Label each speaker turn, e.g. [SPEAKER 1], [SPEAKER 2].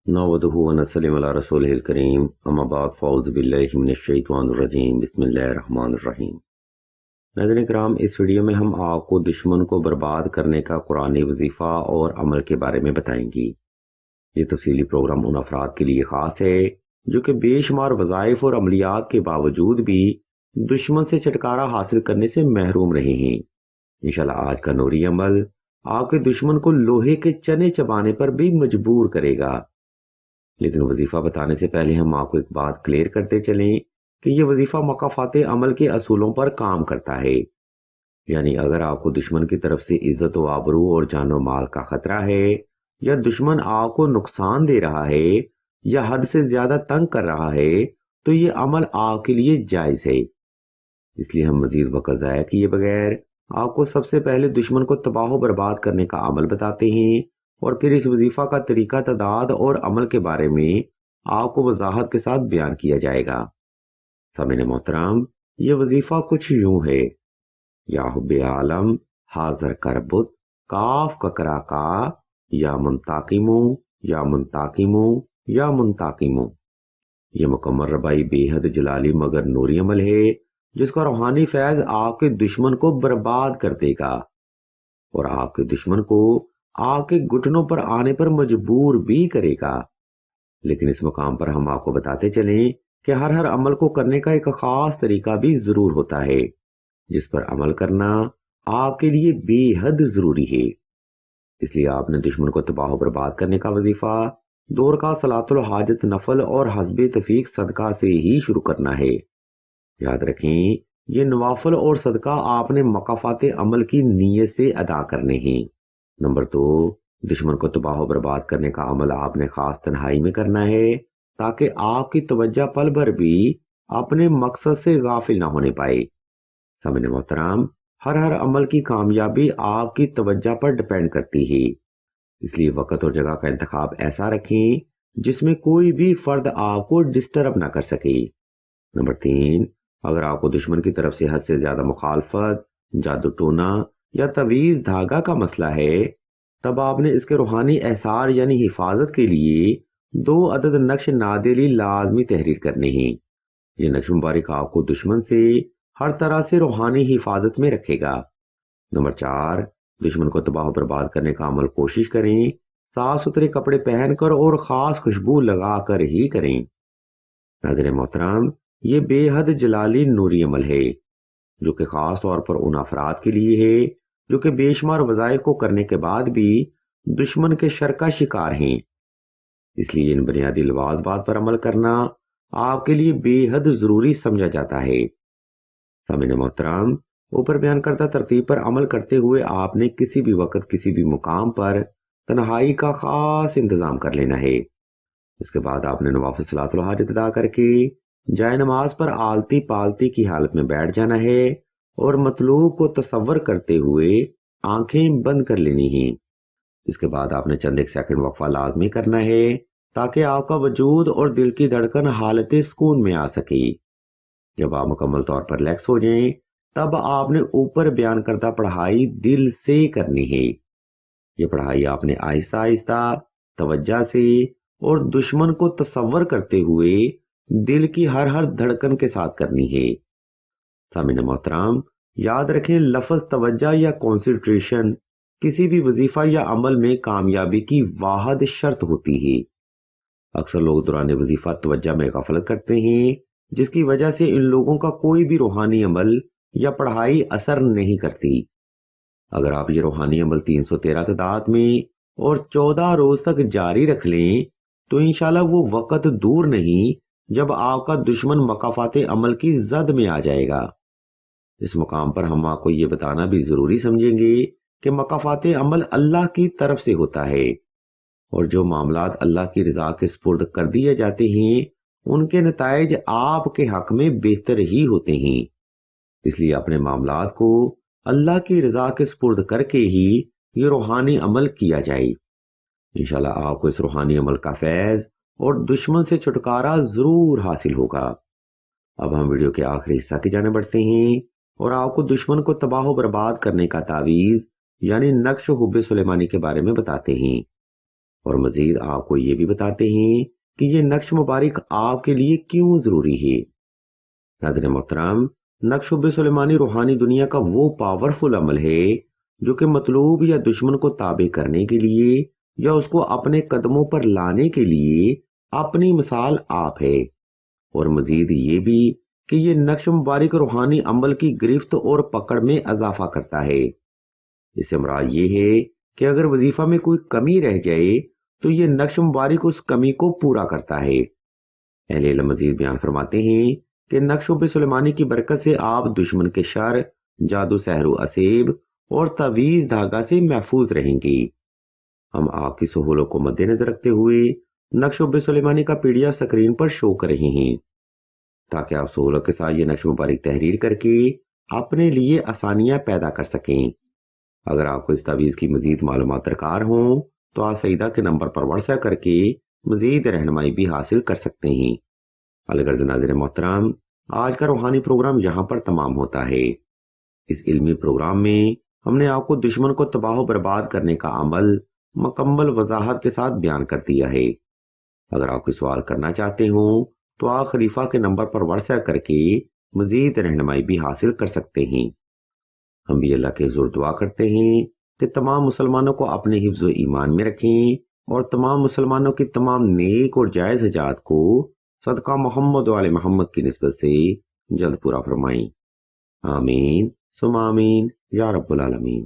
[SPEAKER 1] نحمده ونصلي على رسوله الكريم اما بعد فاعوذ باللہ من الشیطان الرجیم بسم اللہ الرحمن الرحیم۔ ناظرین کرام، اس ویڈیو میں ہم آپ کو دشمن کو برباد کرنے کا قرآنی وظیفہ اور عمل کے بارے میں بتائیں گی۔ یہ تفصیلی پروگرام ان افراد کے لیے خاص ہے جو کہ بے شمار وظائف اور عملیات کے باوجود بھی دشمن سے چھٹکارا حاصل کرنے سے محروم رہے ہیں۔ انشاءاللہ آج کا نوری عمل آپ کے دشمن کو لوہے کے چنے چبانے پر بھی مجبور کرے گا۔ لیکن وظیفہ بتانے سے پہلے ہم آپ کو ایک بات کلیئر کرتے چلیں کہ یہ وظیفہ مقافات عمل کے اصولوں پر کام کرتا ہے۔ یعنی اگر آپ کو دشمن کی طرف سے عزت و آبرو اور جان و مال کا خطرہ ہے، یا دشمن آپ کو نقصان دے رہا ہے یا حد سے زیادہ تنگ کر رہا ہے، تو یہ عمل آپ کے لیے جائز ہے۔ اس لیے ہم مزید وقت ضائع کیے بغیر آپ کو سب سے پہلے دشمن کو تباہ و برباد کرنے کا عمل بتاتے ہیں، اور پھر اس وظیفہ کا طریقہ تعداد اور عمل کے بارے میں آپ کو وضاحت کے ساتھ بیان کیا جائے گا۔ سامعین محترم، یہ وظیفہ کچھ یوں ہے: یا حب عالم حاضر کربت کاف ککرا کا یا منتاقمو یا منتاقمو یا منتاقمو۔ یہ مکمل ربائی بے حد جلالی مگر نوری عمل ہے جس کا روحانی فیض آپ کے دشمن کو برباد کر دے گا اور آپ کے دشمن کو آپ کے گھٹنوں پر آنے پر مجبور بھی کرے گا۔ لیکن اس مقام پر ہم آپ کو بتاتے چلیں کہ ہر عمل کو کرنے کا ایک خاص طریقہ بھی ضرور ہوتا ہے جس پر عمل کرنا آپ کے لیے بے حد ضروری ہے۔ اس لیے آپ نے دشمن کو تباہ و برباد کرنے کا وظیفہ دور کا صلاۃ الحاجت نفل اور حسب تفیق صدقہ سے ہی شروع کرنا ہے۔ یاد رکھیں، یہ نوافل اور صدقہ آپ نے مقافات عمل کی نیت سے ادا کرنے ہیں۔ نمبر 2، دشمن کو تباہ و برباد کرنے کا عمل آپ نے خاص تنہائی میں کرنا ہے تاکہ آپ کی توجہ پل بھر بھی اپنے مقصد سے غافل نہ ہونے پائے۔ سامعین محترم، ہر عمل کی کامیابی آپ کی توجہ پر ڈیپینڈ کرتی ہے، اس لیے وقت اور جگہ کا انتخاب ایسا رکھیں جس میں کوئی بھی فرد آپ کو ڈسٹرب نہ کر سکے۔ نمبر 3، اگر آپ کو دشمن کی طرف سے حد سے زیادہ مخالفت، جادو ٹونا یا تعویذ دھاگا کا مسئلہ ہے، تب آپ نے اس کے روحانی احصار یعنی حفاظت کے لیے 2 عدد نقش نادیلی لازمی تحریر کرنے ہیں۔ یہ نقش مبارک آپ کو دشمن سے ہر طرح سے روحانی حفاظت میں رکھے گا۔ نمبر 4، دشمن کو تباہ و برباد کرنے کا عمل کوشش کریں صاف ستھرے کپڑے پہن کر اور خاص خوشبو لگا کر ہی کریں۔ ناظرین محترم، یہ بے حد جلالی نوری عمل ہے جو کہ خاص طور پر ان افراد کے لیے ہے جو کہ بے شمار وظائف کو کرنے کے بعد بھی دشمن کے شر کا شکار ہیں۔ اس لیے ان بنیادی لوازمات پر عمل کرنا آپ کے لیے بے حد ضروری سمجھا جاتا ہے۔ سامعین محترم، اوپر بیان کردہ ترتیب پر عمل کرتے ہوئے آپ نے کسی بھی وقت کسی بھی مقام پر تنہائی کا خاص انتظام کر لینا ہے۔ اس کے بعد آپ نے نوافل صلاۃ الحاجت ادا کر کے جائے نماز پر آلتی پالتی کی حالت میں بیٹھ جانا ہے اور مطلوب کو تصور کرتے ہوئے آنکھیں بند کر لینی ہیں۔ اس کے بعد آپ نے چند ایک سیکنڈ وقفہ لازمی کرنا ہے تاکہ آپ کا وجود اور دل کی دھڑکن حالت سکون میں آ سکے۔ جب آپ مکمل طور پر ریلیکس ہو جائیں تب آپ نے اوپر بیان کردہ پڑھائی دل سے کرنی ہے۔ یہ پڑھائی آپ نے آہستہ آہستہ توجہ سے اور دشمن کو تصور کرتے ہوئے دل کی ہر دھڑکن کے ساتھ کرنی ہے۔ سامعین محترم، یاد رکھیں، لفظ توجہ یا کنسنٹریشن کسی بھی وظیفہ یا عمل میں کامیابی کی واحد شرط ہوتی ہے۔ اکثر لوگ دوران وظیفہ توجہ میں غفلت کرتے ہیں جس کی وجہ سے ان لوگوں کا کوئی بھی روحانی عمل یا پڑھائی اثر نہیں کرتی۔ اگر آپ یہ روحانی عمل 313 تعداد میں اور 14 روز تک جاری رکھ لیں تو انشاءاللہ وہ وقت دور نہیں جب آپ کا دشمن مقافات عمل کی زد میں آ جائے گا۔ اس مقام پر ہم آپ کو یہ بتانا بھی ضروری سمجھیں گے کہ مقافات عمل اللہ کی طرف سے ہوتا ہے، اور جو معاملات اللہ کی رضا کے سپرد کر دیے جاتے ہیں ان کے نتائج آپ کے حق میں بہتر ہی ہوتے ہیں۔ اس لیے اپنے معاملات کو اللہ کی رضا کے سپرد کر کے ہی یہ روحانی عمل کیا جائے۔ انشاءاللہ آپ کو اس روحانی عمل کا فیض اور دشمن سے چھٹکارا ضرور حاصل ہوگا۔ اب ہم ویڈیو کے آخری حصہ کی جانب بڑھتے ہیں اور آپ کو دشمن کو تباہ و برباد کرنے کا تعویذ یعنی نقش حب سلیمانی کے بارے میں بتاتے ہیں۔ اور مزید آپ کو یہ بھی بتاتے ہیں کہ یہ نقش مبارک آپ کے لیے کیوں ضروری ہے۔ ناظرین محترم، نقش سلیمانی روحانی دنیا کا وہ پاورفل عمل ہے جو کہ مطلوب یا دشمن کو تابع کرنے کے لیے یا اس کو اپنے قدموں پر لانے کے لیے اپنی مثال آپ ہے، اور مزید یہ بھی کہ یہ نقش مبارک روحانی عمل کی گرفت اور پکڑ میں اضافہ کرتا ہے۔ اس سے مراد یہ ہے کہ اگر وظیفہ میں کوئی کمی رہ جائے تو یہ نقش مبارک اس کمی کو پورا کرتا ہے۔ اہل علم مزید بیان فرماتے ہیں کہ نقش سلیمانی کی برکت سے آپ دشمن کے شر، جادو سحر و اسیب اور تعویذ دھاگا سے محفوظ رہیں گے۔ ہم آپ کی سہولت کو مد نظر رکھتے ہوئے نقش سلیمانی کا پی ڈی ایف اسکرین پر شو کر رہے ہیں تاکہ آپ سہولت کے ساتھ یہ نقش مبارک تحریر کر کے اپنے لیے آسانیاں پیدا کر سکیں۔ اگر آپ کو اس تعویذ کی مزید معلومات درکار ہوں تو آپ سعیدہ کے نمبر پر واٹس ایپ کر کے مزید رہنمائی بھی حاصل کر سکتے ہیں۔ الغرض ناظرین محترم، آج کا روحانی پروگرام یہاں پر تمام ہوتا ہے۔ اس علمی پروگرام میں ہم نے آپ کو دشمن کو تباہ و برباد کرنے کا عمل مکمل وضاحت کے ساتھ بیان کر دیا ہے۔ اگر آپ کوئی سوال کرنا چاہتے ہوں تو آپ خلیفہ کے نمبر پر واٹس ایپ کر کے مزید رہنمائی بھی حاصل کر سکتے ہیں۔ ہم بھی اللہ کے حضور دعا کرتے ہیں کہ تمام مسلمانوں کو اپنے حفظ و ایمان میں رکھیں اور تمام مسلمانوں کی تمام نیک اور جائز حاجات کو صدقہ محمد و آل محمد کی نسبت سے جلد پورا فرمائیں۔ آمین ثم آمین یا رب العالمین۔